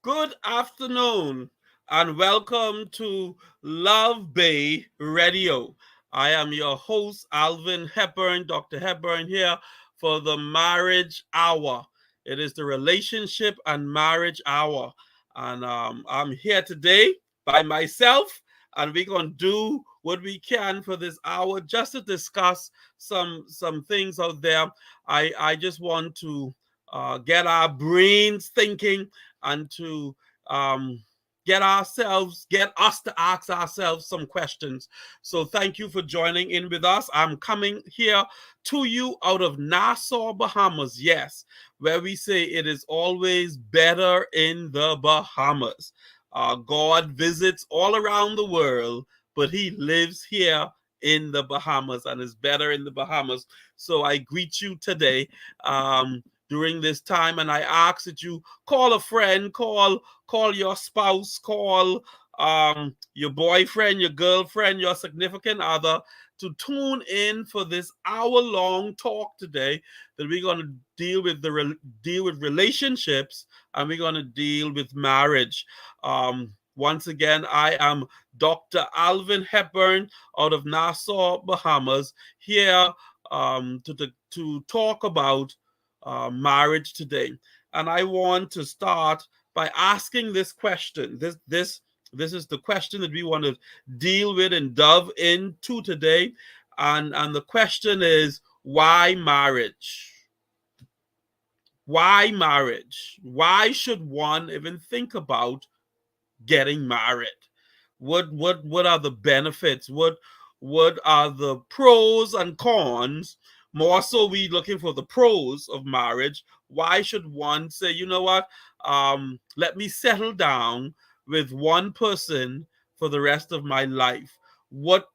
Good afternoon and welcome to Love Bay Radio. I am your host, ALVIN Hepburn, Dr. Hepburn, here for the Marriage Hour. It is the Relationship and Marriage Hour. And I'm here today by myself, and we're going to do what we can for this hour just to discuss some things out there. I just want to get our brains thinking and to um, get us to ask ourselves some questions. So thank you for joining in with us. I'm coming here to you out of Nassau, Bahamas. Yes, where we say it is always better in the Bahamas. God visits all around the world, but he lives here in the Bahamas and is better in the Bahamas. So I greet you today. During this time, and I ask that you call a friend, call your spouse, call your boyfriend, your girlfriend, your significant other to tune in for this hour-long talk today that we're going to deal with relationships, and we're going to deal with marriage. Once again, I am Dr. ALVIN Hepburn out of Nassau, Bahamas, here to talk about marriage today. And I want to start by asking this question. This is the question that we want to deal with and delve into today. And the question is, why marriage? Why marriage? Why should one even think about getting married? What are the benefits? What are the pros and cons? More so, we looking for the pros of marriage. Why should one say, you know what? Let me settle down with one person for the rest of my life. What?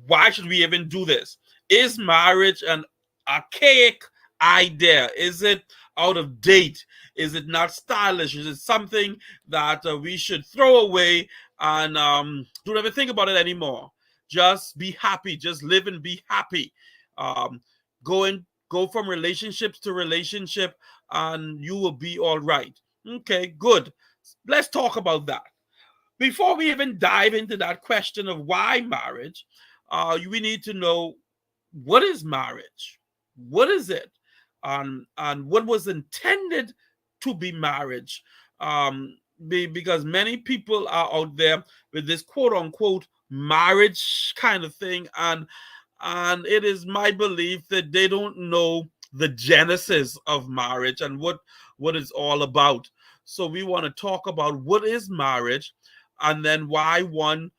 Why should we even do this? Is marriage an archaic idea? Is it out of date? Is it not stylish? Is it something that we should throw away and don't ever think about it anymore? Just be happy. Just live and be happy. Um, go from relationships to relationship, and you will be all right. Okay, good. Let's talk about that. Before we even dive into that question of why marriage, we need to know, what is marriage? What is it? And what was intended to be marriage? Because many people are out there with this quote unquote marriage kind of thing, and it is my belief that they don't know the genesis of marriage and what it's all about. So we want to talk about what is marriage, and then why one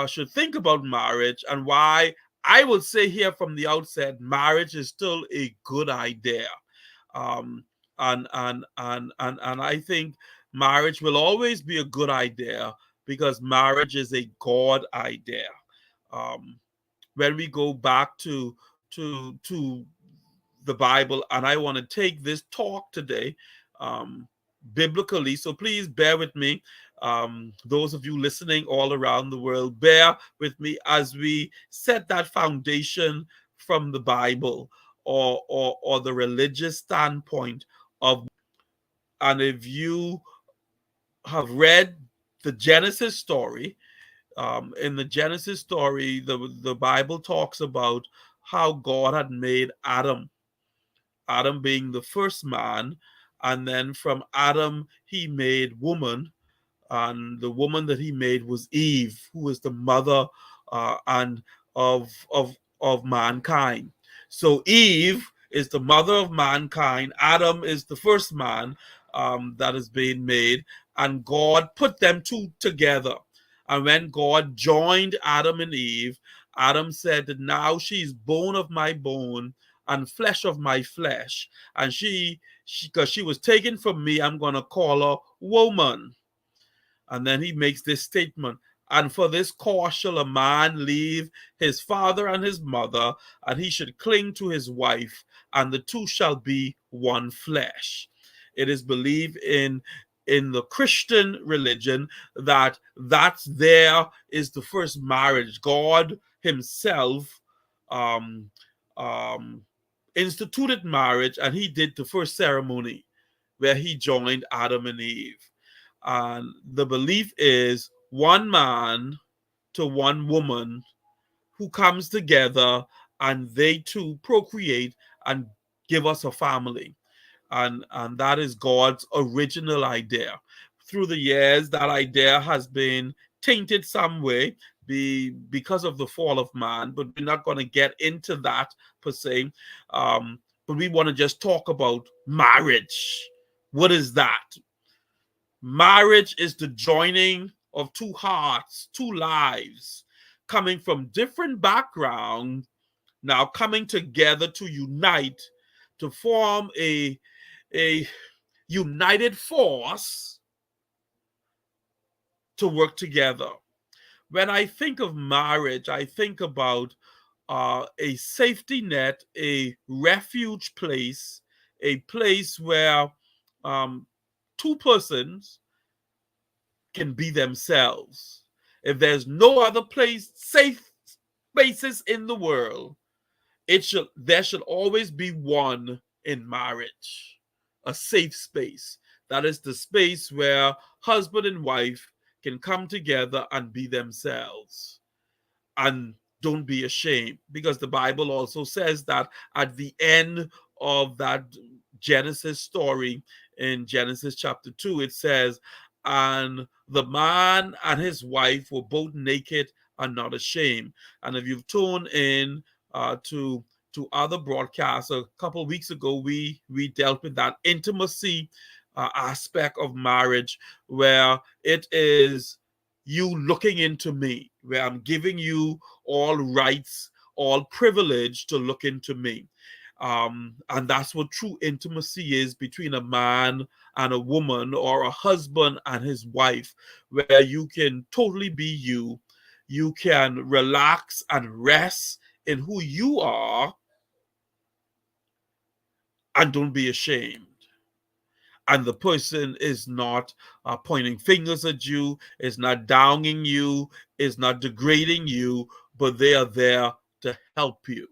should think about marriage, and why I would say here from the outset, marriage is still a good idea. Um, and I think marriage will always be a good idea because marriage is a God idea. Um, when we go back to the Bible, and I want to take this talk today um, biblically. So please bear with me. Those of you listening all around the world, bear with me as we set that foundation from the Bible, or the religious standpoint of. And if you have read the Genesis story, in the Genesis story, the Bible talks about how God had made Adam being the first man, and then from Adam he made woman, and the woman that he made was Eve, who is the mother and of mankind. So Eve is the mother of mankind. Adam is the first man that is being made, and God put them two together. And when God joined Adam and Eve, Adam said that now she's bone of my bone and flesh of my flesh, and because she was taken from me, I'm gonna call her woman. And then he makes this statement: and for this cause shall a man leave his father and his mother, and he should cling to his wife, and the two shall be one flesh. It is believed in the Christian religion that that's there is the first marriage. God himself um, um, instituted marriage, and he did the first ceremony. where he joined Adam and Eve. And the belief is one man to one woman who comes together, and they too procreate and give us a family. And that is God's original idea. Through the years, that idea has been tainted some way because of the fall of man, but we're not going to get into that per se. But we want to just talk about marriage. What is that? Marriage is the joining of two hearts, two lives, coming from different backgrounds, now coming together to unite to form a united force to work together. When I think of marriage, I think about a safety net, a refuge place, a place where um, two persons can be themselves. If there's no other place, safe spaces in the world, there should always be one in marriage, a safe space. That is the space where husband and wife can come together and be themselves. And don't be ashamed, because the Bible also says that at the end of that Genesis story, in Genesis chapter 2, it says, and the man and his wife were both naked and not ashamed. And if you've tuned in to other broadcasts, a couple of weeks ago, we dealt with that intimacy aspect of marriage, where it is you looking into me, where I'm giving you all rights, all privilege to look into me. And that's what true intimacy is between a man and a woman, or a husband and his wife, where you can totally be you. You can relax and rest in who you are, and don't be ashamed. And the person is not pointing fingers at you, is not downing you, is not degrading you, but they are there to help you.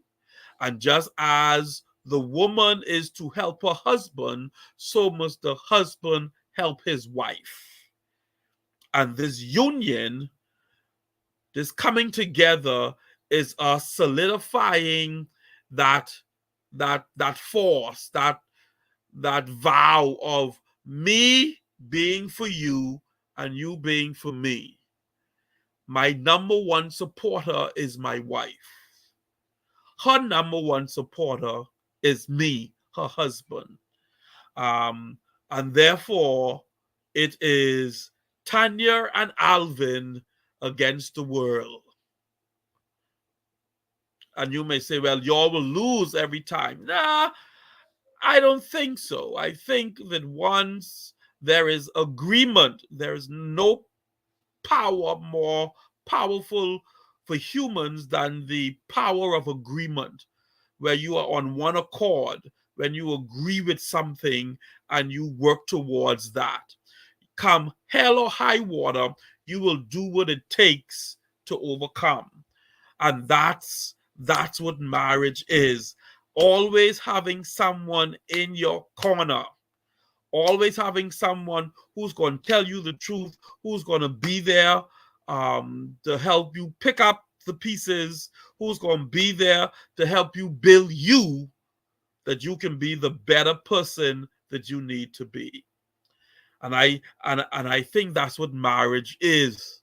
And just as the woman is to help her husband, so must the husband help his wife. And this union, this coming together, is us solidifying that force, that vow of me being for you and you being for me. My number one supporter is my wife. Her number one supporter is me, her husband. Um, and therefore, it is Tanya and Alvin against the world. And you may say, well, y'all will lose every time. Nah, I don't think so. I think that once there is agreement, there is no power more powerful for humans than the power of agreement, where you are on one accord, when you agree with something and you work towards that. Come hell or high water, you will do what it takes to overcome. And that's what marriage is. Always having someone in your corner, always having someone who's going to tell you the truth, who's going to be there to help you pick up the pieces, who's going to be there to help you build you, that you can be the better person that you need to be. And I think that's what marriage is.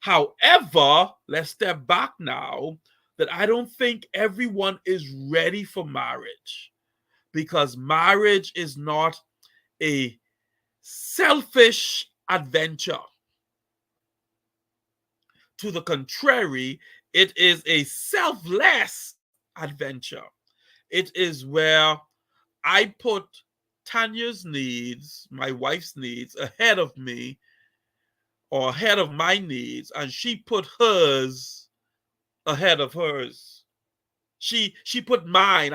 However, let's step back now, that I don't think everyone is ready for marriage, because marriage is not a selfish adventure. To the contrary, it is a selfless adventure. It is where I put Tanya's needs, my wife's needs, ahead of me, or ahead of my needs, and she put hers ahead of hers. She put mine,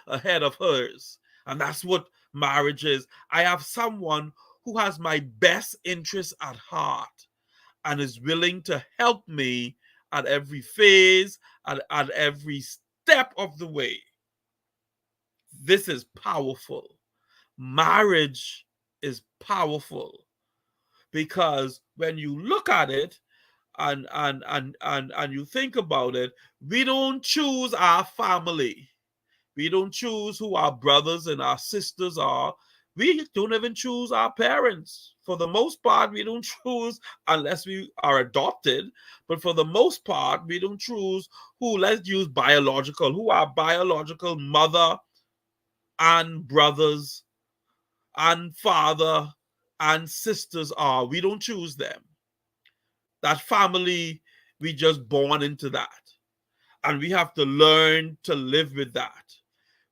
ahead of hers. And that's what marriage is. I have someone who has my best interest at heart and is willing to help me at every phase, at every step of the way. This is powerful. marriage is powerful, because when you look at it and you think about it, we don't choose our family. We don't choose who our brothers and our sisters are. We don't even choose our parents. For the most part, we don't choose unless we are adopted. But for the most part, we don't choose who, let's use biological, who our biological mother and brothers and father and sisters are. We don't choose them. That family, we just born into that. And we have to learn to live with that.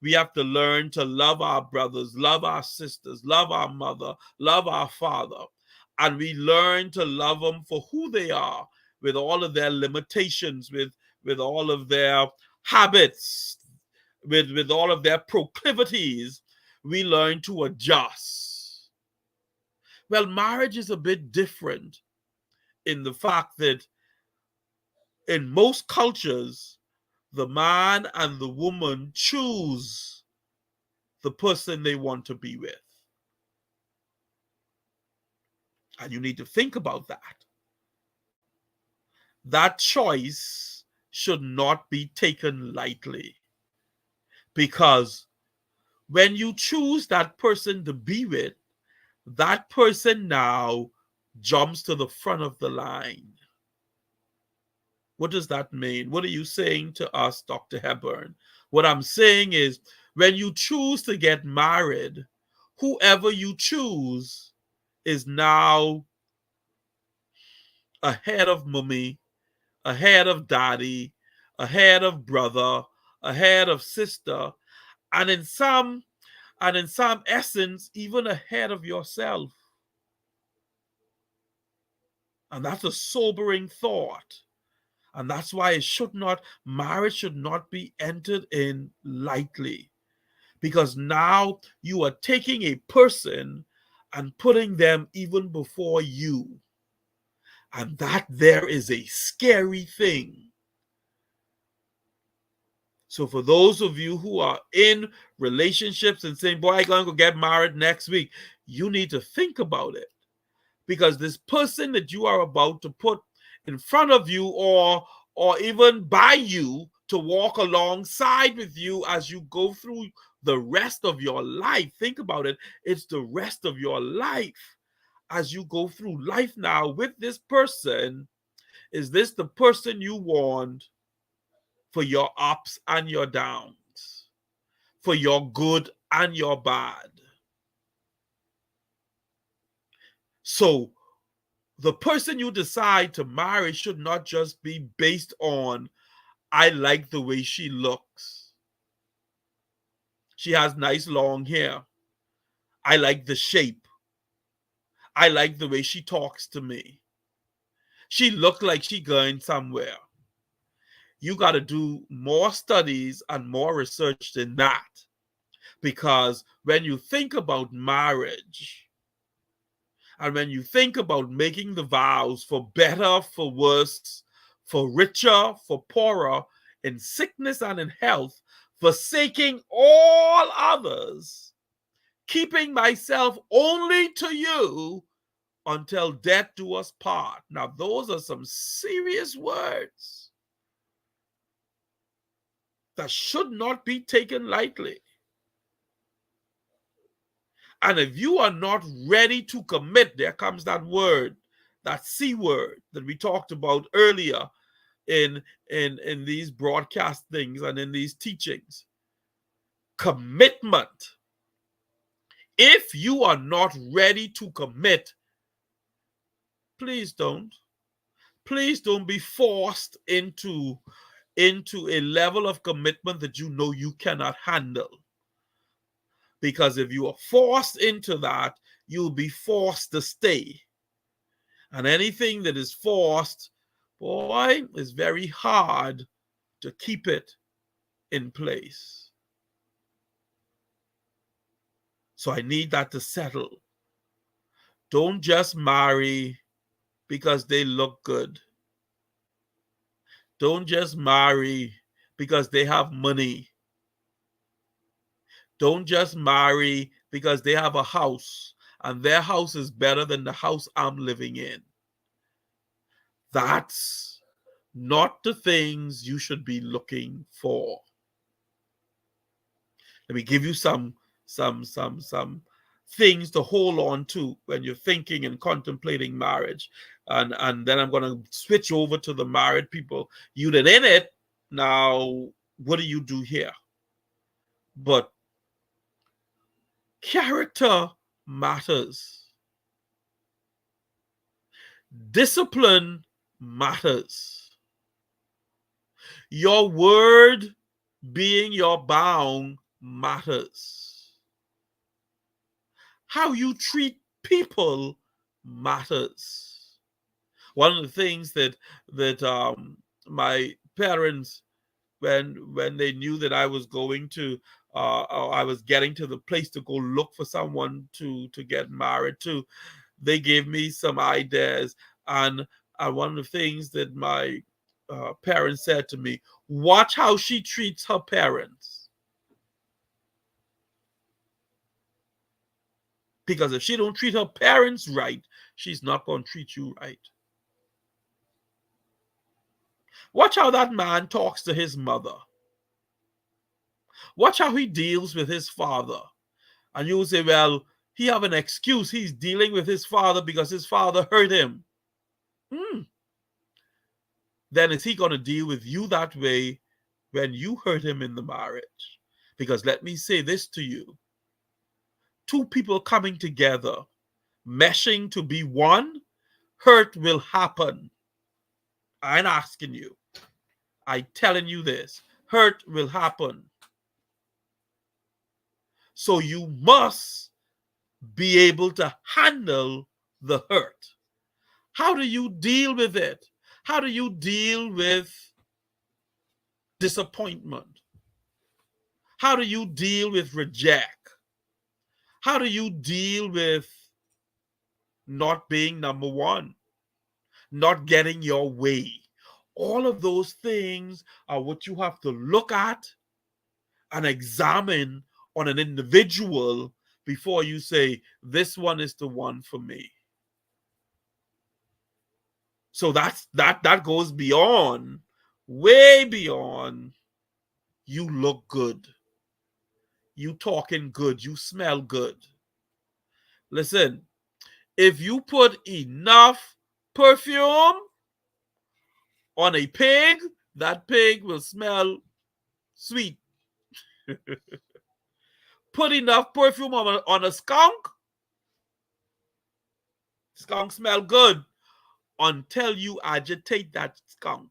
We have to learn to love our brothers, love our sisters, love our mother, love our father. And we learn to love them for who they are, with all of their limitations, with all of their habits, with all of their proclivities. We learn to adjust. Well, marriage is a bit different in the fact that in most cultures, the man and the woman choose the person they want to be with. And you need to think about that. That choice should not be taken lightly, because when you choose that person to be with, that person now jumps to the front of the line. What does that mean? What are you saying to us, Dr. Hepburn? What I'm saying is, when you choose to get married, whoever you choose is now ahead of mommy, ahead of daddy, ahead of brother, ahead of sister, and in some essence, even ahead of yourself. And that's a sobering thought. And that's why marriage should not be entered in lightly. Because now you are taking a person and putting them even before you. And that there is a scary thing. So for those of you who are in relationships and saying, boy, I'm going to get married next week, you need to think about it. Because this person that you are about to put in front of you, or even by you, to walk alongside with you as you go through the rest of your life. Think about it. It's the rest of your life. As you go through life now with this person, is this the person you want for your ups and your downs, for your good and your bad? So the person you decide to marry should not just be based on, I like the way she looks. She has nice long hair. I like the shape. I like the way she talks to me. She looked like she going somewhere. You got to do more studies and more research than that. Because when you think about marriage, and when you think about making the vows for better, for worse, for richer, for poorer, in sickness and in health, forsaking all others, keeping myself only to you until death do us part. Now, those are some serious words that should not be taken lightly. And if you are not ready to commit, there comes that word, that C word that we talked about earlier in these broadcast things and in these teachings. Commitment. If you are not ready to commit, please don't. Please don't be forced into a level of commitment that you know you cannot handle. Because if you are forced into that, you'll be forced to stay. And anything that is forced, boy, is very hard to keep it in place. So I need that to settle. Don't just marry because they look good. Don't just marry because they have money. Don't just marry because they have a house and their house is better than the house I'm living in. That's not the things you should be looking for. Let me give you some things to hold on to when you're thinking and contemplating marriage. And then I'm going to switch over to the married people. You did in it. Now, what do you do here? But character matters. Discipline matters. Your word being your bound matters. How you treat people matters. One of the things that my parents, when they knew that I was going to I was getting to the place to go look for someone to get married to, they gave me some ideas. And one of the things that my parents said to me, watch how she treats her parents. Because if she don't treat her parents right, she's not going to treat you right. Watch how that man talks to his mother. Watch how he deals with his father. And you will say, well, he have an excuse. He's dealing with his father because his father hurt him. Then is he going to deal with you that way when you hurt him in the marriage? Because let me say this to you. Two people coming together, meshing to be one, hurt will happen. I ain't asking you. I'm telling you this. Hurt will happen. So you must be able to handle the hurt. How do you deal with it? How do you deal with disappointment? How do you deal with reject? How do you deal with not being number one, not getting your way? All of those things are what you have to look at and examine on an individual before you say, this one is the one for me. So that goes beyond, way beyond, you look good, you talking good, you smell good. Listen, if you put enough perfume on a pig, that pig will smell sweet. Put enough perfume on a skunk, skunk smell good until you agitate that skunk.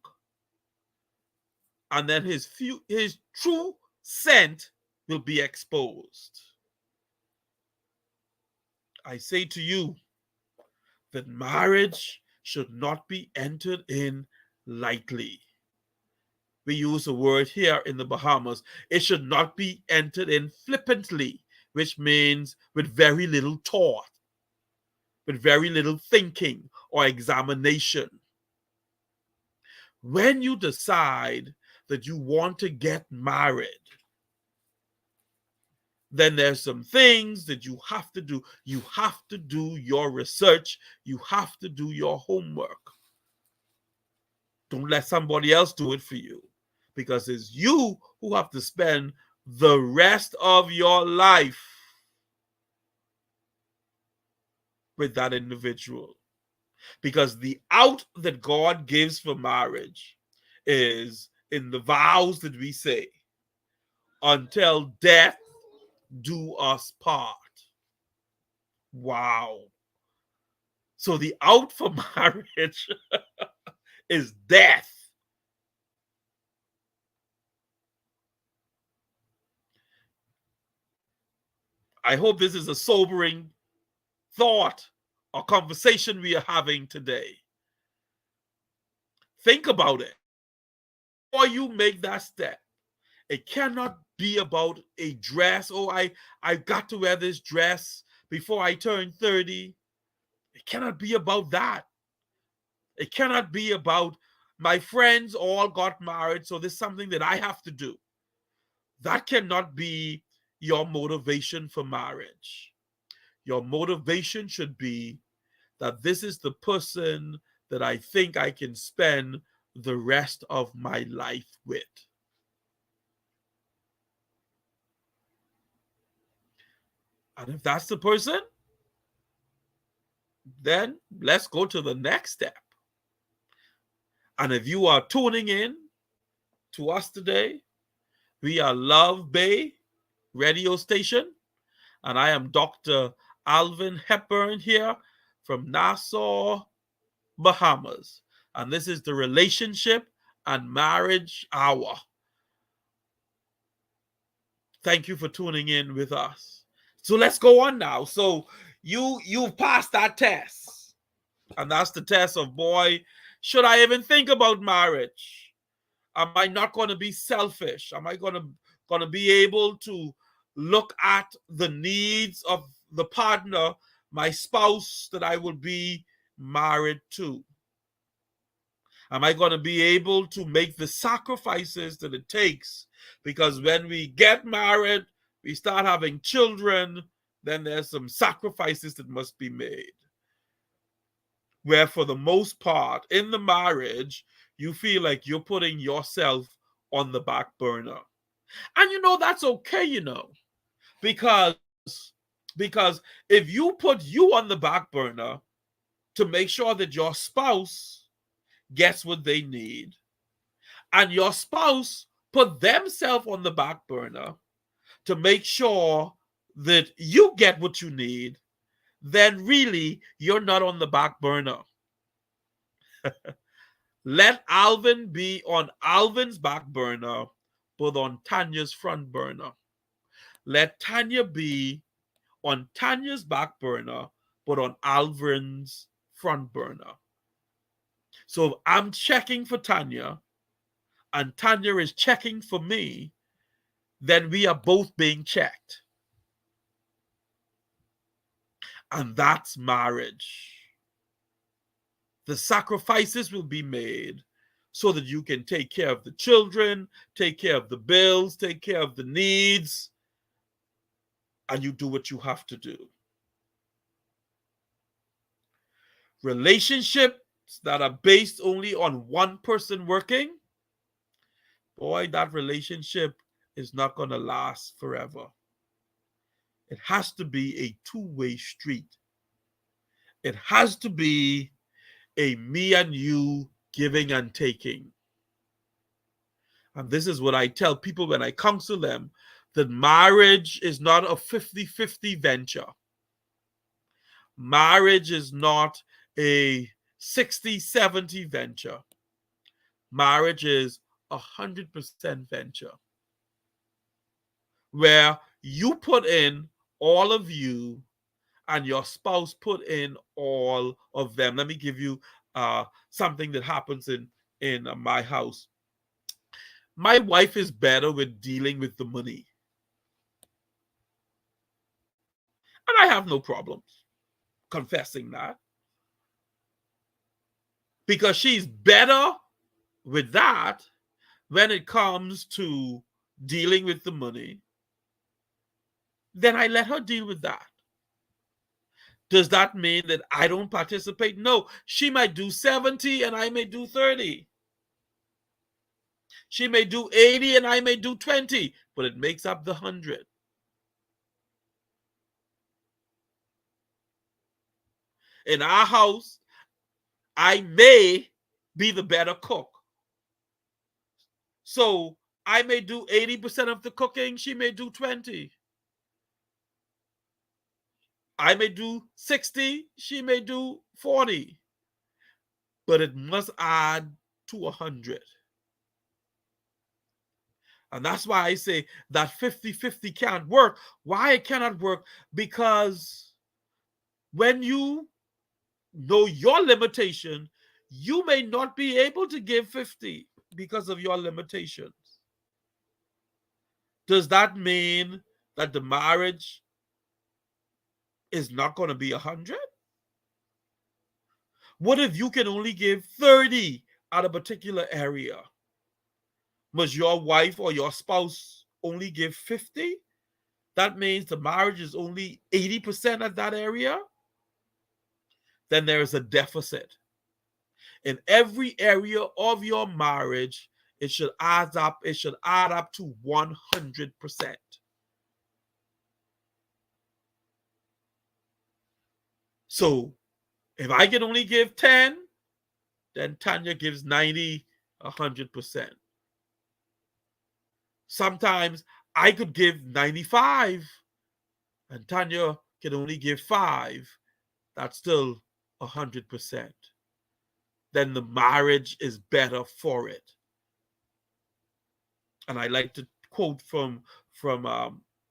And then his true scent will be exposed. I say to you that marriage should not be entered in lightly. We use a word here in the Bahamas. It should not be entered in flippantly, which means with very little thought, with very little thinking or examination. When you decide that you want to get married, then there's some things that you have to do. You have to do your research. You have to do your homework. Don't let somebody else do it for you, because it's you who have to spend the rest of your life with that individual. Because the out that God gives for marriage is in the vows that we say, until death do us part. Wow. So the out for marriage is death. I hope this is a sobering thought or conversation we are having today. Think about it. Before you make that step, it cannot be about a dress. Oh, I got to wear this dress before I turn 30. It cannot be about that. It cannot be about my friends all got married, so this is something that I have to do. That cannot be your motivation for marriage. Your motivation should be that this is the person that I think I can spend the rest of my life with. And if that's the person, then let's go to the next step. And if you are tuning in to us today, we are Love Bay radio station, and I am Dr. ALVIN Hepburn here from Nassau, Bahamas. And this is the Relationship and Marriage Hour. Thank you for tuning in with us. So let's go on now. So you've passed that test. And that's the test of, boy, should I even think about marriage? Am I not going to be selfish? Am I going to be able to look at the needs of the partner, my spouse that I will be married to? Am I going to be able to make the sacrifices that it takes? Because when we get married, we start having children, then there's some sacrifices that must be made. Where for the most part, in the marriage, you feel like you're putting yourself on the back burner. And that's okay, because if you put you on the back burner to make sure that your spouse gets what they need, and your spouse put themselves on the back burner to make sure that you get what you need, then really you're not on the back burner. Let ALVIN be on ALVIN's back burner, but on Tanya's front burner. Let Tanya be on Tanya's back burner, but on ALVIN's front burner. So if I'm checking for Tanya and Tanya is checking for me, then we are both being checked. And that's marriage. The sacrifices will be made so that you can take care of the children, take care of the bills, take care of the needs, and you do what you have to do. Relationships that are based only on one person working, boy, that relationship is not going to last forever. It has to be a two-way street. It has to be a me and you giving and taking. And this is what I tell people when I counsel them, that marriage is not a 50-50 venture. Marriage is not a 60-70 venture. Marriage is 100% venture, where you put in all of you and your spouse put in all of them. Let me give you something that happens in my house. My wife is better with dealing with the money. And I have no problems confessing that. Because she's better with that when it comes to dealing with the money, then I let her deal with that. Does that mean that I don't participate? No. She might do 70 and I may do 30. She may do 80 and I may do 20, but it makes up the 100. In our house, I may be the better cook. So I may do 80% of the cooking, she may do 20. I may do 60, she may do 40. But it must add to 100. And that's why I say that 50-50 can't work. Why it cannot work? Because when you know your limitation, you may not be able to give 50 because of your limitations. Does that mean that the marriage is not going to be 100? What if you can only give 30 at a particular area? Must your wife or your spouse only give 50? that means the marriage is only 80% at that area, then there is a deficit. In every area of your marriage, it should add up to 100%. So if I can only give 10, then Tanya gives 90, 100%. Sometimes I could give 95 and Tanya can only give 5. That's still 100%. Then the marriage is better for it. And I like to quote from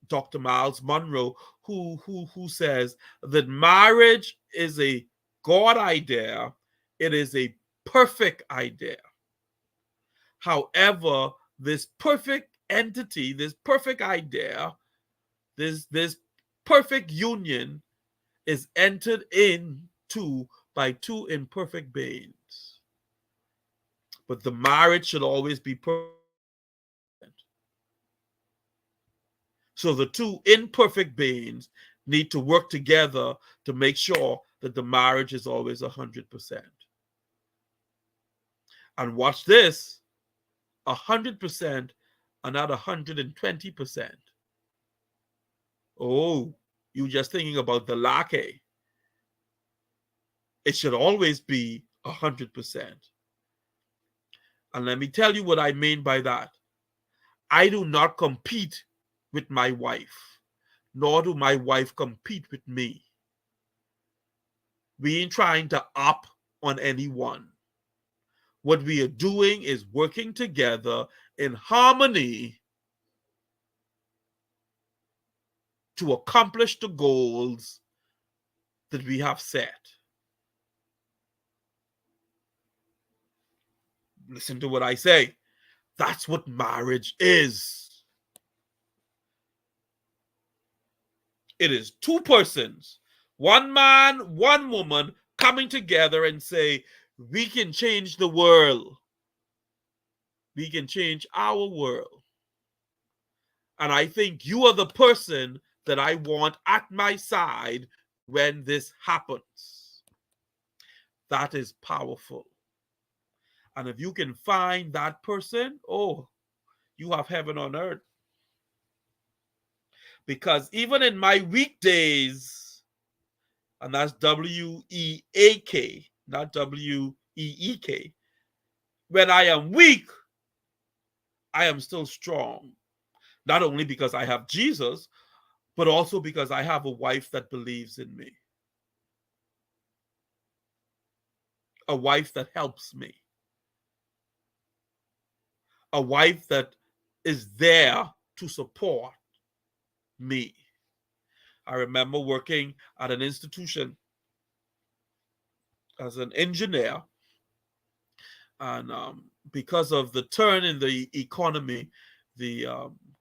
Dr. Miles Monroe, who says that marriage is a God idea. It is a perfect idea. However, this perfect entity, this perfect idea, this perfect union is entered into by two imperfect beings. But the marriage should always be perfect. So the two imperfect beings need to work together to make sure that the marriage is always 100%. And watch this, 100% and not 120%. Oh, you just thinking about the latte. It should always be 100%. And let me tell you what I mean by that. I do not compete with my wife, nor do my wife compete with me. We ain't trying to up on anyone. What we are doing is working together in harmony to accomplish the goals that we have set. Listen to what I say. That's what marriage is. It is two persons, one man, one woman, coming together and say, we can change the world. We can change our world. And I think you are the person that I want at my side when this happens. That is powerful. And if you can find that person, oh, you have heaven on earth. Because even in my weekdays, and that's WEAK, not WEEK, when I am weak, I am still strong. Not only because I have Jesus, but also because I have a wife that believes in me. A wife that helps me. A wife that is there to support me. I remember working at an institution as an engineer, and because of the turn in the economy, the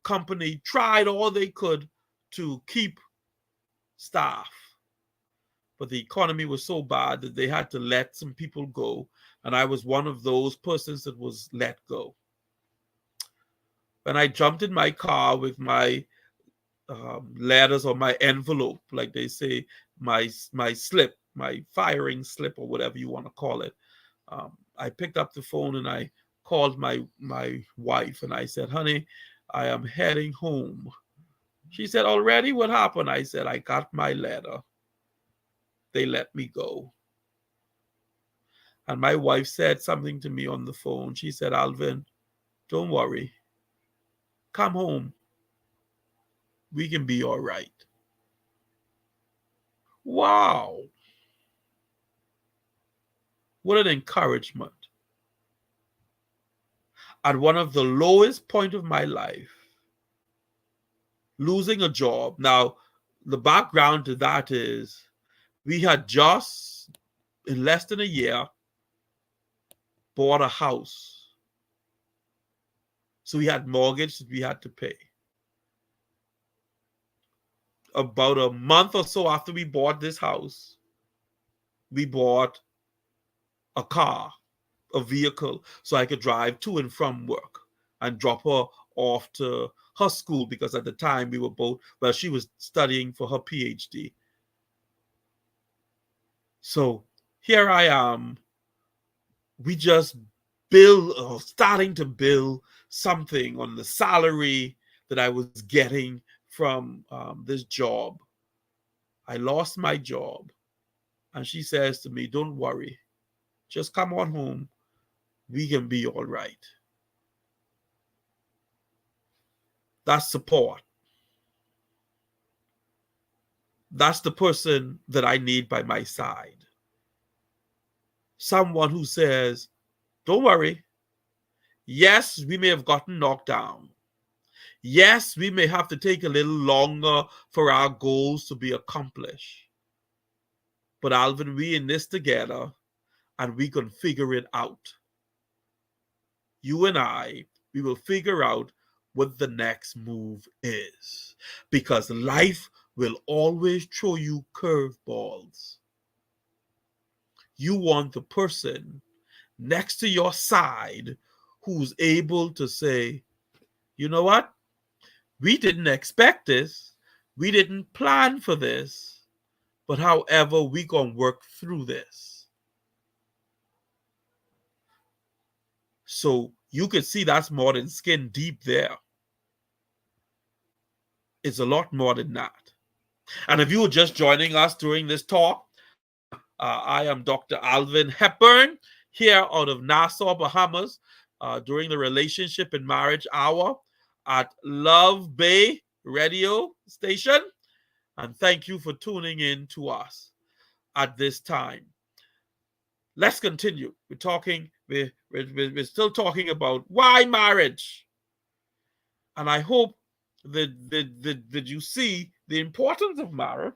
company tried all they could to keep staff, but the economy was so bad that they had to let some people go, and I was one of those persons that was let go. When I jumped in my car with my letters or my envelope, like they say, my slip, my firing slip, or whatever you want to call it, I picked up the phone and I called my wife and I said, honey, I am heading home. She said, already? What happened? I said, I got my letter. They let me go. And my wife said something to me on the phone. She said, Alvin, don't worry. Come home. We can be all right. Wow. What an encouragement. At one of the lowest point of my life, losing a job. Now, the background to that is we had just, in less than a year, bought a house. So we had mortgage that we had to pay. About a month or so after we bought this house, we bought a car, a vehicle, so I could drive to and from work and drop her off to her school, because at the time we were both, well, she was studying for her PhD. So here I am, we just build, or starting to build something on the salary that I was getting from this job. I lost my job. And she says to me, don't worry, just come on home. We can be all right. That's support. That's the person that I need by my side. Someone who says, don't worry. Yes, we may have gotten knocked down. Yes, we may have to take a little longer for our goals to be accomplished. But Alvin, we in this together and we can figure it out. You and I, we will figure out what the next move is. Because life will always throw you curveballs. You want the person next to your side who's able to say, you know what? We didn't expect this. We didn't plan for this. But however, we gonna work through this. So you could see that's more than skin deep there. It's a lot more than that. And if you were just joining us during this talk, I am Dr. ALVIN Hepburn here out of Nassau, Bahamas, during the Relationship and Marriage Hour at Love Bay Radio Station. And thank you for tuning in to us at this time. Let's continue. We're still talking about why marriage. And I hope that you see the importance of marriage.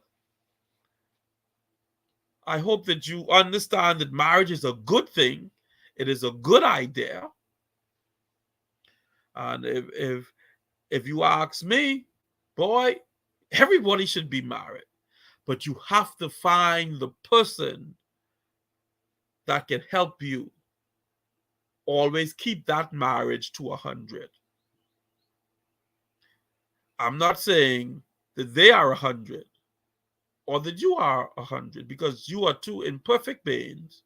I hope that you understand that marriage is a good thing. It is a good idea. And if you ask me, boy, everybody should be married. But you have to find the person that can help you always keep that marriage to 100. I'm not saying that they are 100 or that you are 100, because you are two imperfect beings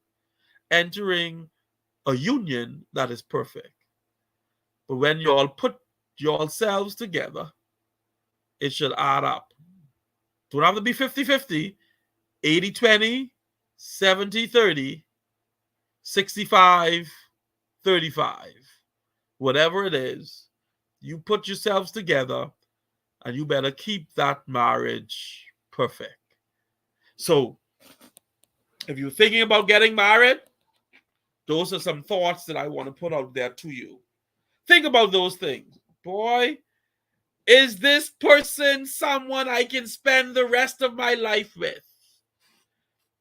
entering a union that is perfect. But when you all put yourselves together, it should add up. Don't have to be 50-50, 80-20, 70-30, 65-35. Whatever it is, you put yourselves together and you better keep that marriage perfect. So, if you're thinking about getting married, those are some thoughts that I want to put out there to you. Think about those things. Boy, is this person someone I can spend the rest of my life with?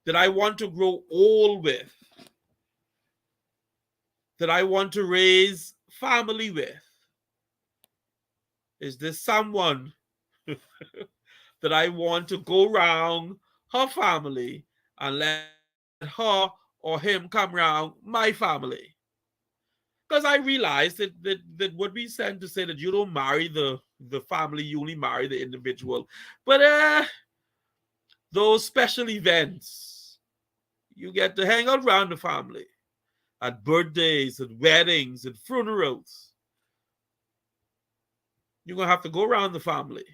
That I want to grow old with? That I want to raise family with? Is this someone that I want to go around her family and let her or him come around my family? Because I realize that what we tend to say that you don't marry the family, you only marry the individual. But those special events, you get to hang out around the family at birthdays, at weddings, at funerals. You're going to have to go around the family.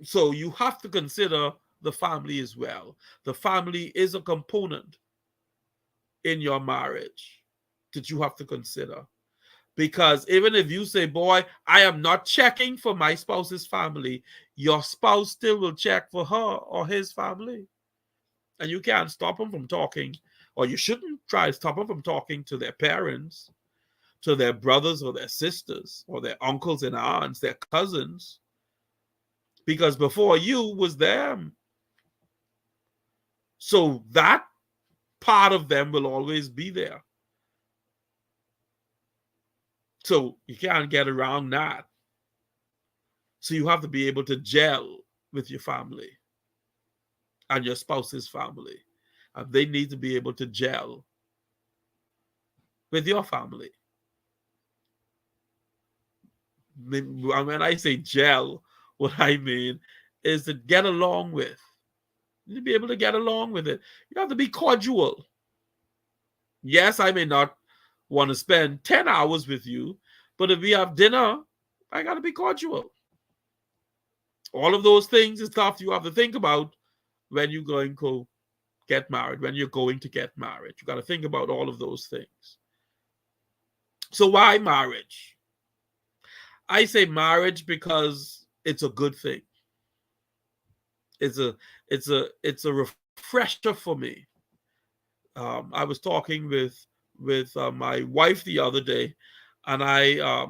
So you have to consider the family as well. The family is a component in your marriage that you have to consider. Because even if you say, boy, I am not checking for my spouse's family, your spouse still will check for her or his family. And you can't stop them from talking, or you shouldn't try to stop them from talking to their parents, to their brothers or their sisters, or their uncles and aunts, their cousins. Because before you was them. So that part of them will always be there. So you can't get around that. So you have to be able to gel with your family and your spouse's family. And they need to be able to gel with your family. when I say gel, what I mean is to get along with. You need to be able to get along with it. You have to be cordial. Yes, I may not want to spend 10 hours with you, but if we have dinner, I got to be cordial. All of those things is stuff you have to think about when you're going to get married, when you're going to get married. You got to think about all of those things. So why marriage? I say marriage because it's a good thing. It's a refresher for me. I was talking with my wife the other day, and I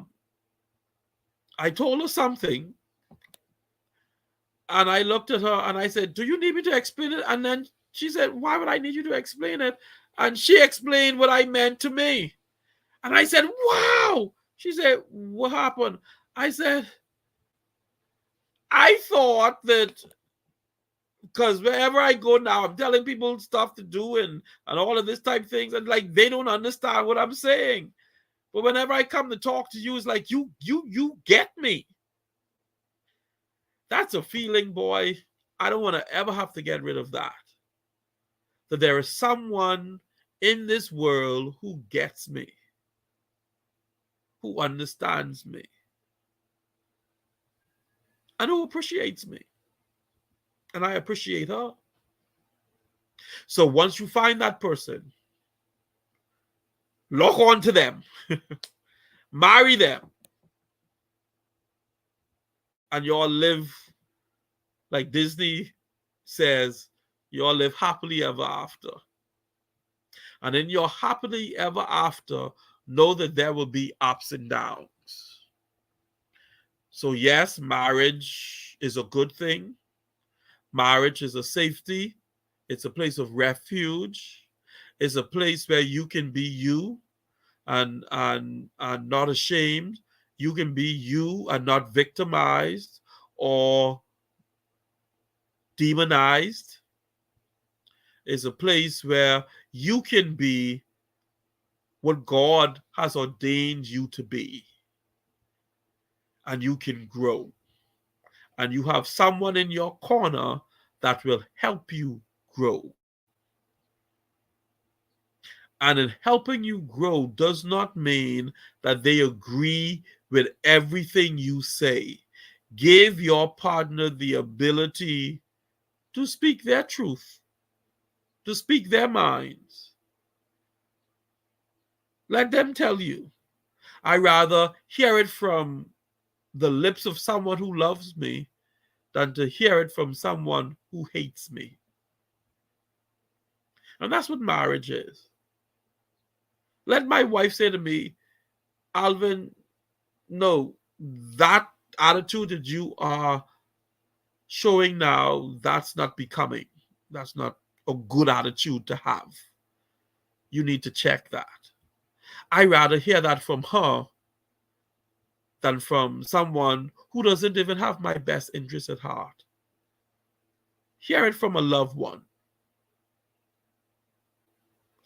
told her something, and I looked at her and I said, "Do you need me to explain it?" And then she said, "Why would I need you to explain it?" And she explained what I meant to me, and I said, "Wow." She said, "What happened?" I said, "I thought that." Because wherever I go now, I'm telling people stuff to do and all of this type of things, and like they don't understand what I'm saying. But whenever I come to talk to you, it's like you get me. That's a feeling, boy. I don't want to ever have to get rid of that. That there is someone in this world who gets me, who understands me, and who appreciates me. And I appreciate her. So once you find that person, lock on to them, marry them, and you all live like Disney says, you all live happily ever after. And in your happily ever after, know that there will be ups and downs. So yes, marriage is a good thing. Marriage is a safety. It's a place of refuge. It's a place where you can be you and not ashamed. You can be you and not victimized or demonized. It's a place where you can be what God has ordained you to be. And you can grow. And you have someone in your corner that will help you grow. And in helping you grow does not mean that they agree with everything you say. Give your partner the ability to speak their truth, to speak their minds. Let them tell you. I rather hear it from the lips of someone who loves me than to hear it from someone who hates me. And that's what marriage is. Let my wife say to me, "Alvin, no, that attitude that you are showing now, that's not becoming. That's not a good attitude to have. You need to check that." I rather hear that from her than from someone who doesn't even have my best interest at heart. Hear it from a loved one,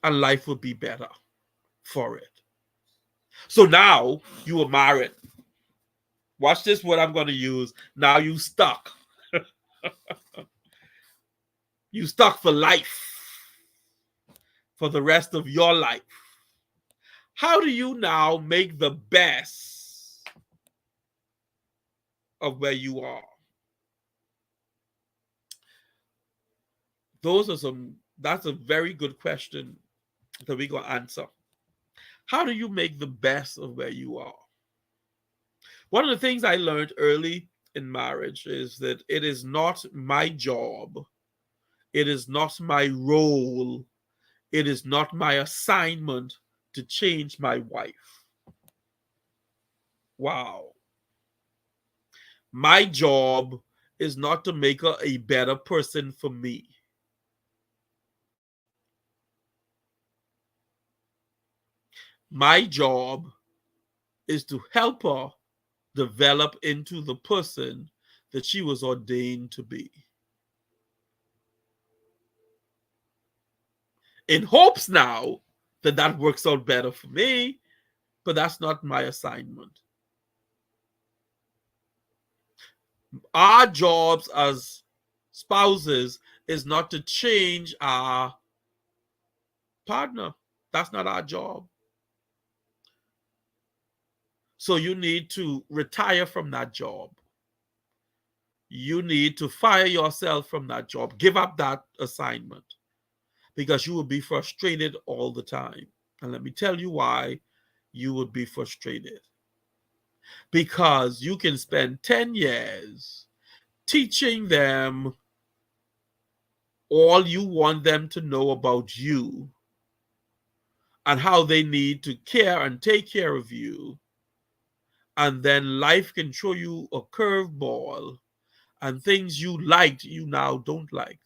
and life will be better for it. So now you are married. Watch this, what I'm going to use. Now you stuck. You stuck for life, for the rest of your life. How do you now make the best of where you are? That's a very good question that we're going to answer. How do you make the best of where you are? One of the things I learned early in marriage is that it is not my job, it is not my role, it is not my assignment to change my wife. Wow. My job is not to make her a better person for me. My job is to help her develop into the person that she was ordained to be. In hopes now that that works out better for me, but that's not my assignment. Our jobs as spouses is not to change our partner. That's not our job. So you need to retire from that job. You need to fire yourself from that job. Give up that assignment because you will be frustrated all the time. And let me tell you why you would be frustrated. Because you can spend 10 years teaching them all you want them to know about you and how they need to care and take care of you. And then life can throw you a curveball, and things you liked, you now don't like.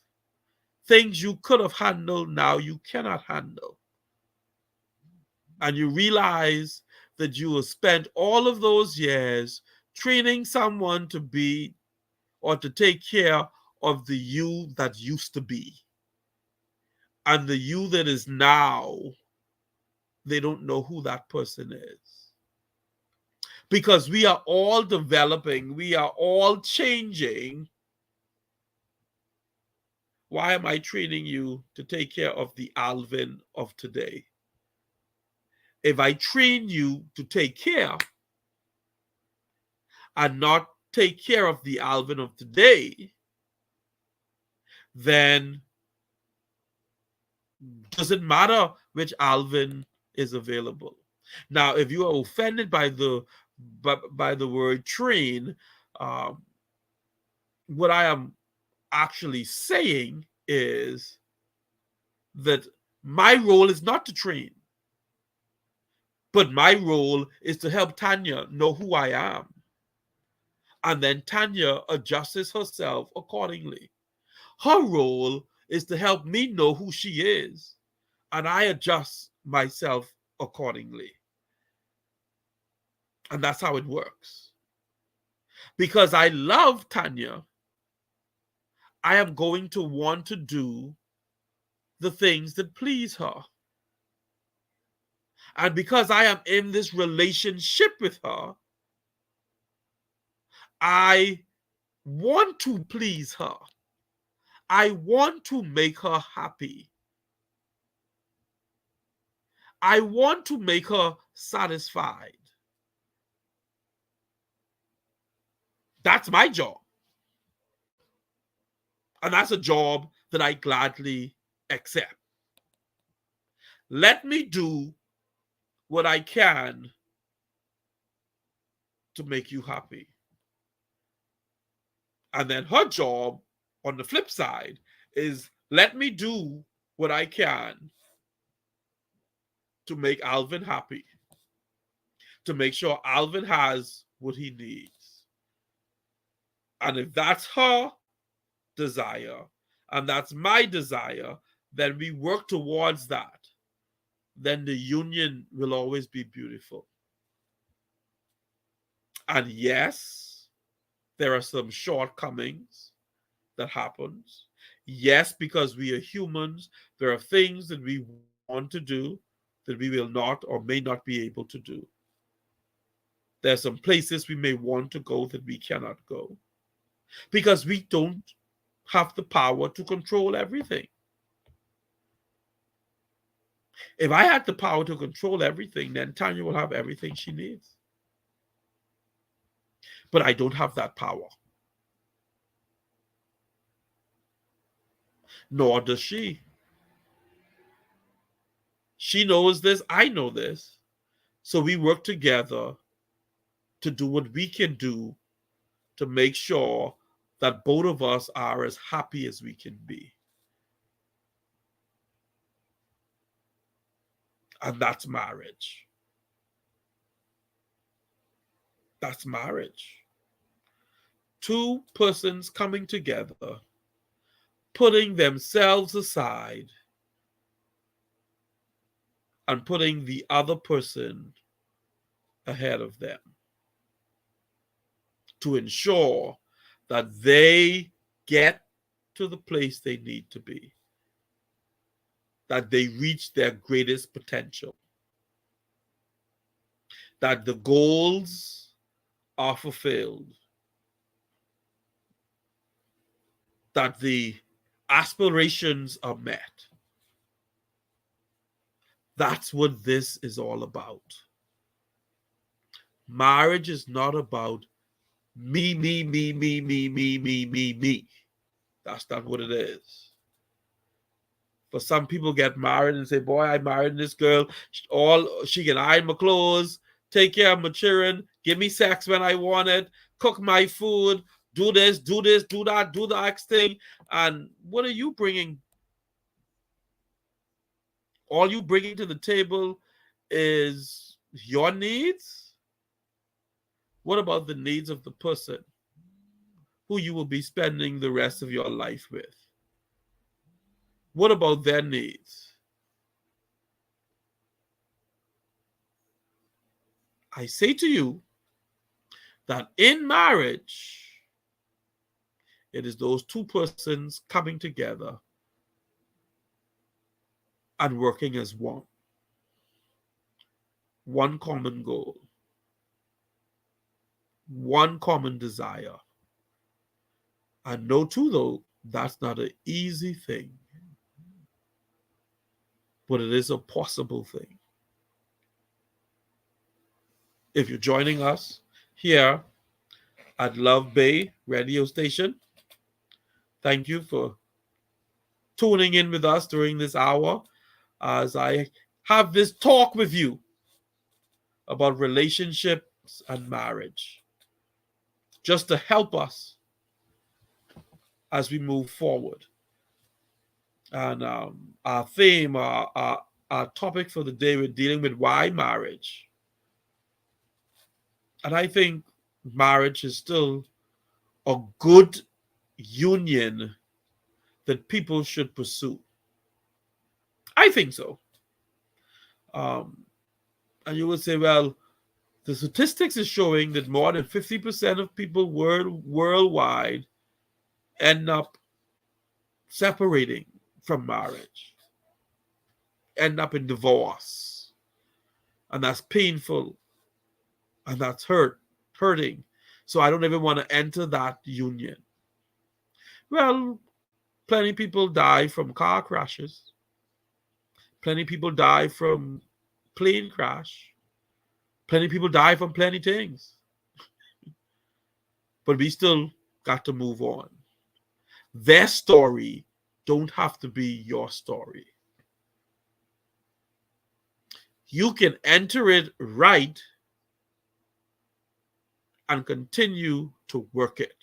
Things you could have handled, now you cannot handle. And you realize that you have spent all of those years training someone to be or to take care of the you that used to be. And the you that is now, they don't know who that person is. Because we are all developing, we are all changing. Why am I training you to take care of the ALVIN of today? If I train you to take care and not take care of the ALVIN of today, then doesn't matter which ALVIN is available. Now, if you are offended by the word train, what I am actually saying is that my role is not to train, but my role is to help Tanya know who I am. And then Tanya adjusts herself accordingly. Her role is to help me know who she is, and I adjust myself accordingly. And that's how it works. Because I love Tanya, I am going to want to do the things that please her. And because I am in this relationship with her, I want to please her. I want to make her happy. I want to make her satisfied. That's my job. And that's a job that I gladly accept. Let me do what I can to make you happy. And then her job on the flip side is let me do what I can to make ALVIN happy, to make sure ALVIN has what he needs. And if that's her desire and that's my desire, then we work towards that. Then the union will always be beautiful. And yes, there are some shortcomings that happens. Yes, because we are humans, there are things that we want to do that we will not or may not be able to do. There are some places we may want to go that we cannot go because we don't have the power to control everything. If I had the power to control everything, then Tanya will have everything she needs. But I don't have that power. Nor does she. She knows this, I know this. So we work together to do what we can do to make sure that both of us are as happy as we can be. And that's marriage. That's marriage. Two persons coming together, putting themselves aside and putting the other person ahead of them to ensure that they get to the place they need to be, that they reach their greatest potential, that the goals are fulfilled, that the aspirations are met. That's what this is all about. Marriage is not about me, me, me, me, me, me, me, me, me. That's not what it is. For some people get married and say, boy, I married this girl. All she can iron my clothes, take care of my children, give me sex when I want it, cook my food, do this, do that, do the next thing. And what are you bringing? All you bringing to the table is your needs. What about the needs of the person who you will be spending the rest of your life with? What about their needs? I say to you that in marriage, it is those two persons coming together and working as one. One common goal, one common desire. And know too, though, that's not an easy thing, but it is a possible thing. If you're joining us here at Love Bay radio station, thank you for tuning in with us during this hour as I have this talk with you about relationships and marriage, just to help us as we move forward. And our theme, our topic for the day, we're dealing with why marriage. And I think marriage is still a good union that people should pursue. I think so. And you would say, well, the statistics is showing that more than 50% of people worldwide end up separating from marriage, end up in divorce. And that's painful. And that's hurting. So I don't even want to enter that union. Well, plenty of people die from car crashes. Plenty of people die from plane crash. Plenty of people die from plenty of things. But we still got to move on. Their story don't have to be your story. You can enter it right and continue to work it.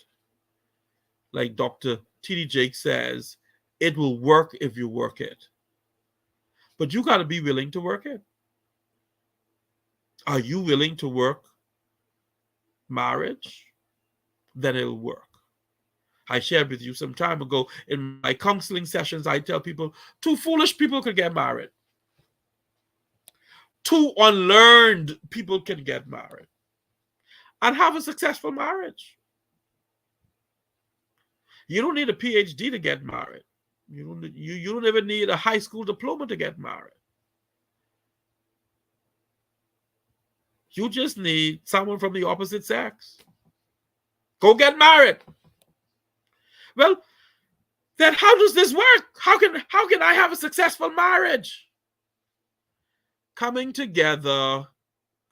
Like Dr. T.D. Jakes says, it will work if you work it. But you got to be willing to work it. Are you willing to work marriage? Then it'll work. I shared with you some time ago in my counseling sessions, I tell people, 2 foolish people could get married. 2 unlearned people can get married and have a successful marriage. You don't need a PhD to get married. You don't even need a high school diploma to get married. You just need someone from the opposite sex. Go get married. Well, then how does this work? How can I have a successful marriage? Coming together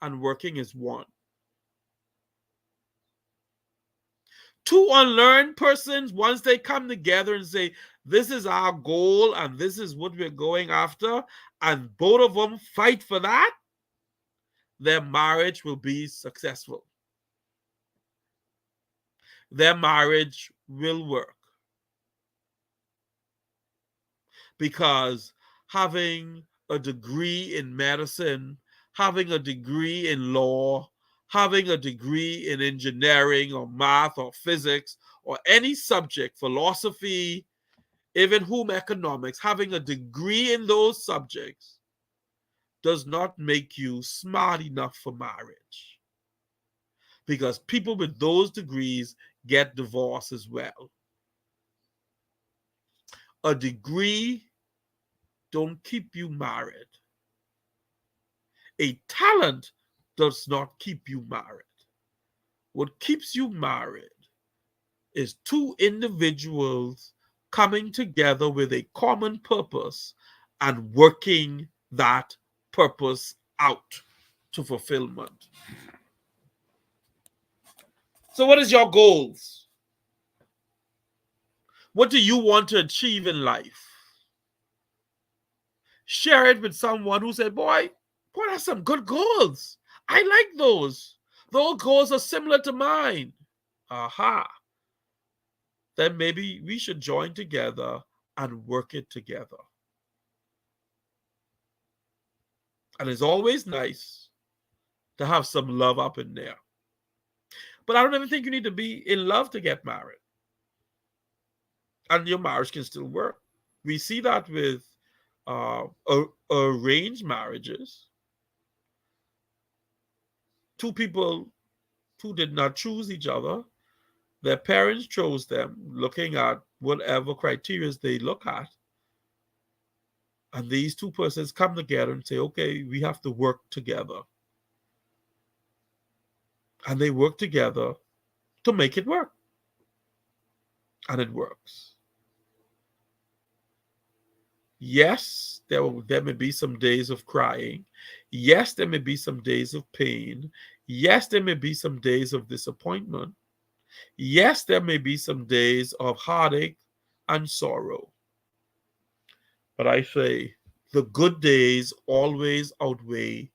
and working as one. 2 unlearned persons, once they come together and say, this is our goal and this is what we're going after, and both of them fight for that, their marriage will be successful. Their marriage will work. Because having a degree in medicine, having a degree in law, having a degree in engineering or math or physics or any subject, philosophy, even home economics, having a degree in those subjects does not make you smart enough for marriage. Because people with those degrees get divorced as well. A degree don't keep you married. A talent does not keep you married. What keeps you married is two individuals coming together with a common purpose and working that purpose out to fulfillment. So what is your goals? What do you want to achieve in life? Share it with someone who said, boy, that's some good goals. I like those. Those goals are similar to mine. Aha. Then maybe we should join together and work it together. And it's always nice to have some love up in there. But I don't even think you need to be in love to get married. And your marriage can still work. We see that with arranged marriages. Two people who did not choose each other, their parents chose them, looking at whatever criteria they look at. And these two persons come together and say, okay, we have to work together. And they work together to make it work. And it works. Yes, there may be some days of crying. Yes, there may be some days of pain. Yes, there may be some days of disappointment. Yes, there may be some days of heartache and sorrow. But I say, the good days always outweigh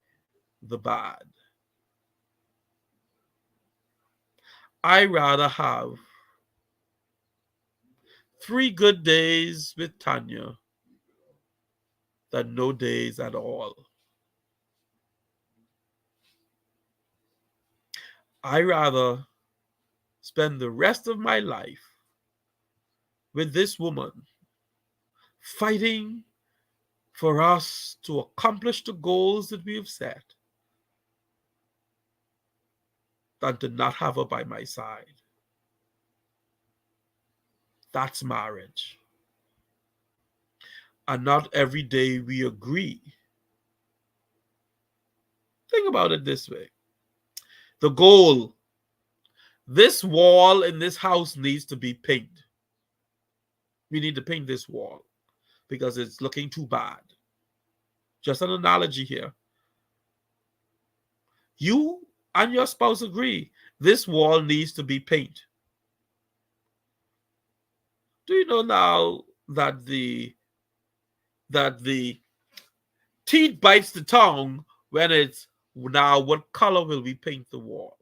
the bad. I rather have 3 good days with Tanya than no days at all. I rather spend the rest of my life with this woman, fighting for us to accomplish the goals that we have set, than to not have her by my side. That's marriage. And not every day we agree. Think about it this way. The goal, this wall in this house needs to be painted. We need to paint this wall because it's looking too bad. Just an analogy here. You and your spouse agree this wall needs to be painted. Do you know now that the teeth bites the tongue when it's now what color will we paint the wall?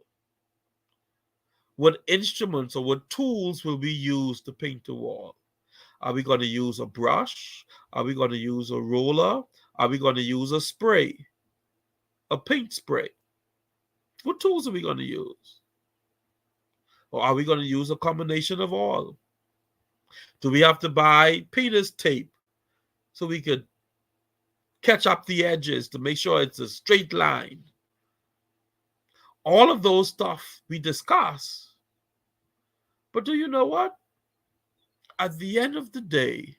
What instruments or what tools will we use to paint the wall? Are we going to use a brush? Are we going to use a roller? Are we going to use a spray? A paint spray? What tools are we going to use? Or are we going to use a combination of all? Do we have to buy painter's tape so we could catch up the edges to make sure it's a straight line? All of those stuff we discuss. But do you know what? At the end of the day,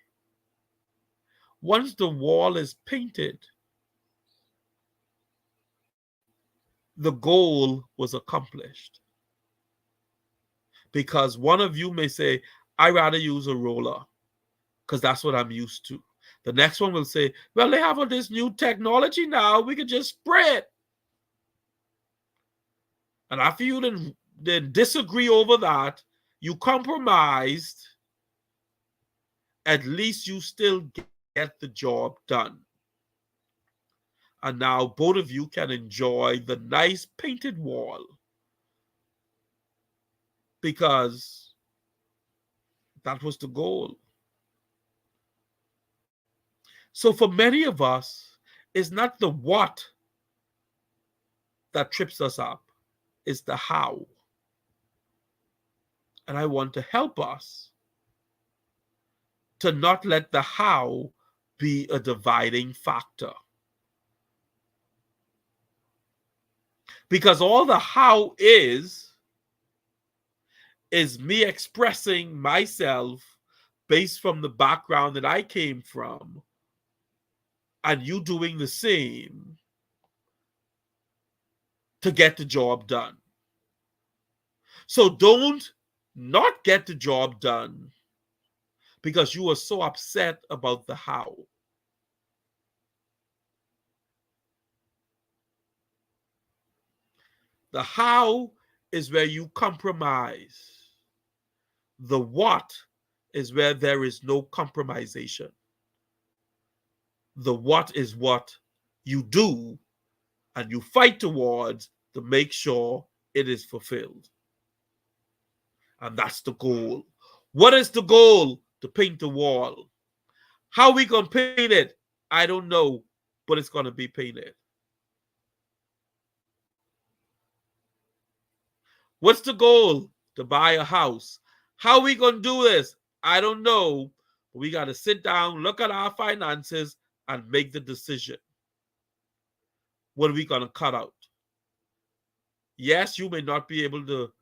once the wall is painted, the goal was accomplished. Because one of you may say, I'd rather use a roller because that's what I'm used to. The next one will say, well, they have all this new technology now. We could just spray it. And after you then disagree over that, you compromised, at least you still get the job done. And now both of you can enjoy the nice painted wall because that was the goal. So for many of us, it's not the what that trips us up, it's the how. And I want to help us to not let the how be a dividing factor. Because all the how is me expressing myself based from the background that I came from, and you doing the same to get the job done. So don't not get the job done because you were so upset about the how. The how is where you compromise. The what is where there is no compromisation. The what is what you do and you fight towards to make sure it is fulfilled. And that's the goal. What is the goal? To paint the wall. How we gonna paint it? I don't know, but it's gonna be painted. What's the goal? To buy a house. How we gonna do this? I don't know. But we gotta sit down, look at our finances, and make the decision. What are we gonna cut out? Yes, you may not be able to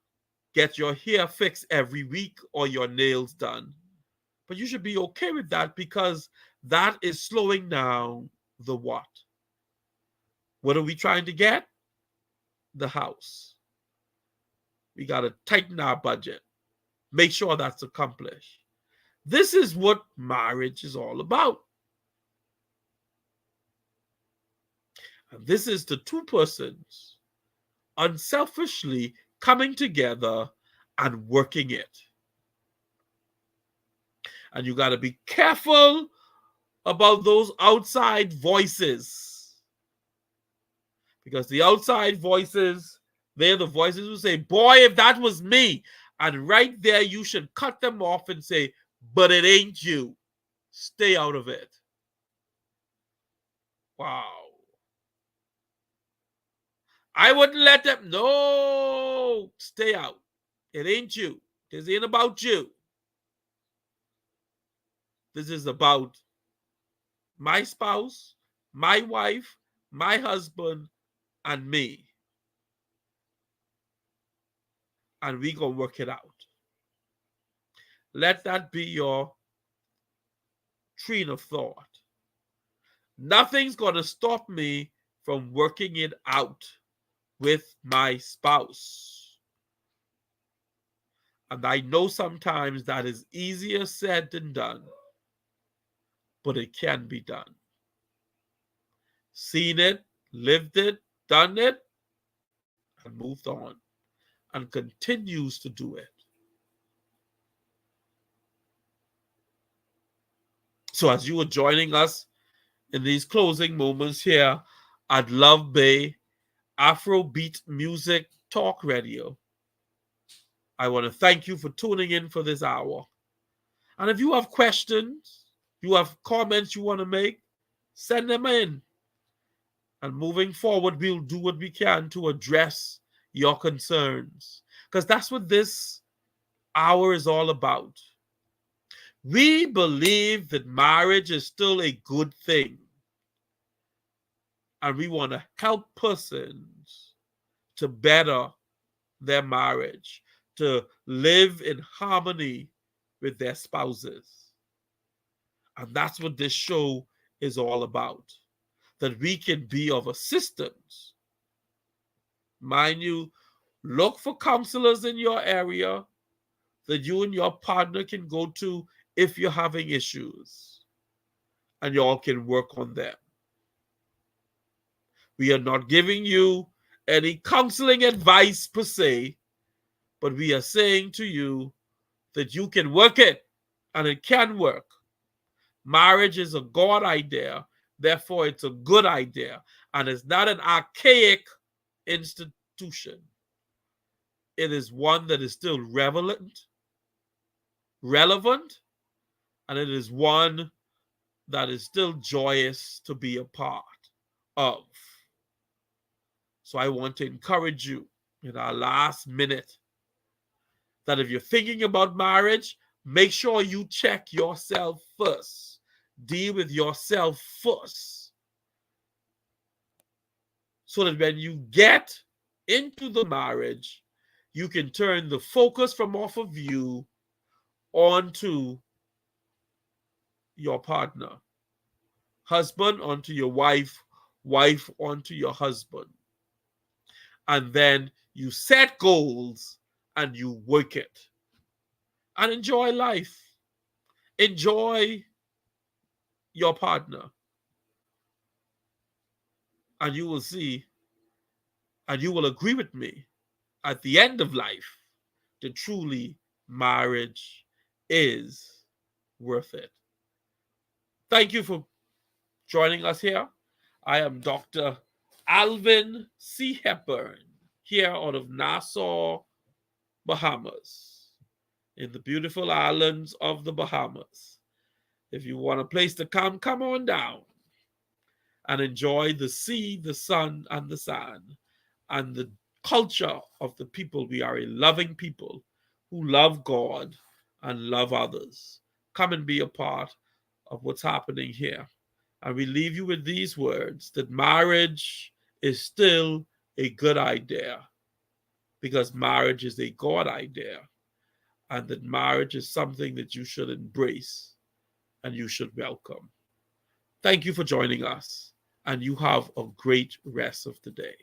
get your hair fixed every week or your nails done, but you should be okay with that because that is slowing down the what. What are we trying to get? The house. We got to tighten our budget. Make sure that's accomplished. This is what marriage is all about. And this is the two persons unselfishly coming together and working it. And you got to be careful about those outside voices. Because the outside voices, they're the voices who say, boy, if that was me. And right there, you should cut them off and say, but it ain't you. Stay out of it. Wow. I wouldn't let them. No, stay out. It ain't you. This ain't about you. This is about my spouse, my wife, my husband, and me. And we gonna work it out. Let that be your train of thought. Nothing's gonna stop me from working it out with my spouse. And I know sometimes that is easier said than done, but it can be done. Seen it, lived it, done it, and moved on, and continues to do it. So as you are joining us in these closing moments here at Love Bay Afrobeat Music Talk Radio, I want to thank you for tuning in for this hour. And if you have questions, you have comments you want to make, send them in. And moving forward, we'll do what we can to address your concerns. Because that's what this hour is all about. We believe that marriage is still a good thing. And we want to help persons to better their marriage, to live in harmony with their spouses. And that's what this show is all about. That we can be of assistance. Mind you, look for counselors in your area that you and your partner can go to if you're having issues. And y'all can work on them. We are not giving you any counseling advice per se, but we are saying to you that you can work it and it can work. Marriage is a God idea, therefore it's a good idea, and it's not an archaic institution. It is one that is still relevant, and it is one that is still joyous to be a part of. So I want to encourage you in our last minute that if you're thinking about marriage, make sure you check yourself first. Deal with yourself first. So that when you get into the marriage, you can turn the focus from off of you onto your partner. Husband onto your wife, wife onto your husband. And then you set goals and you work it. and enjoy life. Enjoy your partner, and you will see, and you will agree with me, at the end of life, that truly marriage is worth it. Thank you for joining us here. I am Dr. ALVIN C. Hepburn, here out of Nassau, Bahamas, in the beautiful islands of the Bahamas. If you want a place to come on down and enjoy the sea, the sun, and the sand, and the culture of the people. We are a loving people who love God and love others. Come and be a part of what's happening here. And we leave you with these words, that marriage is still a good idea, because marriage is a God idea, and that marriage is something that you should embrace and you should welcome. Thank you for joining us, and you have a great rest of the day.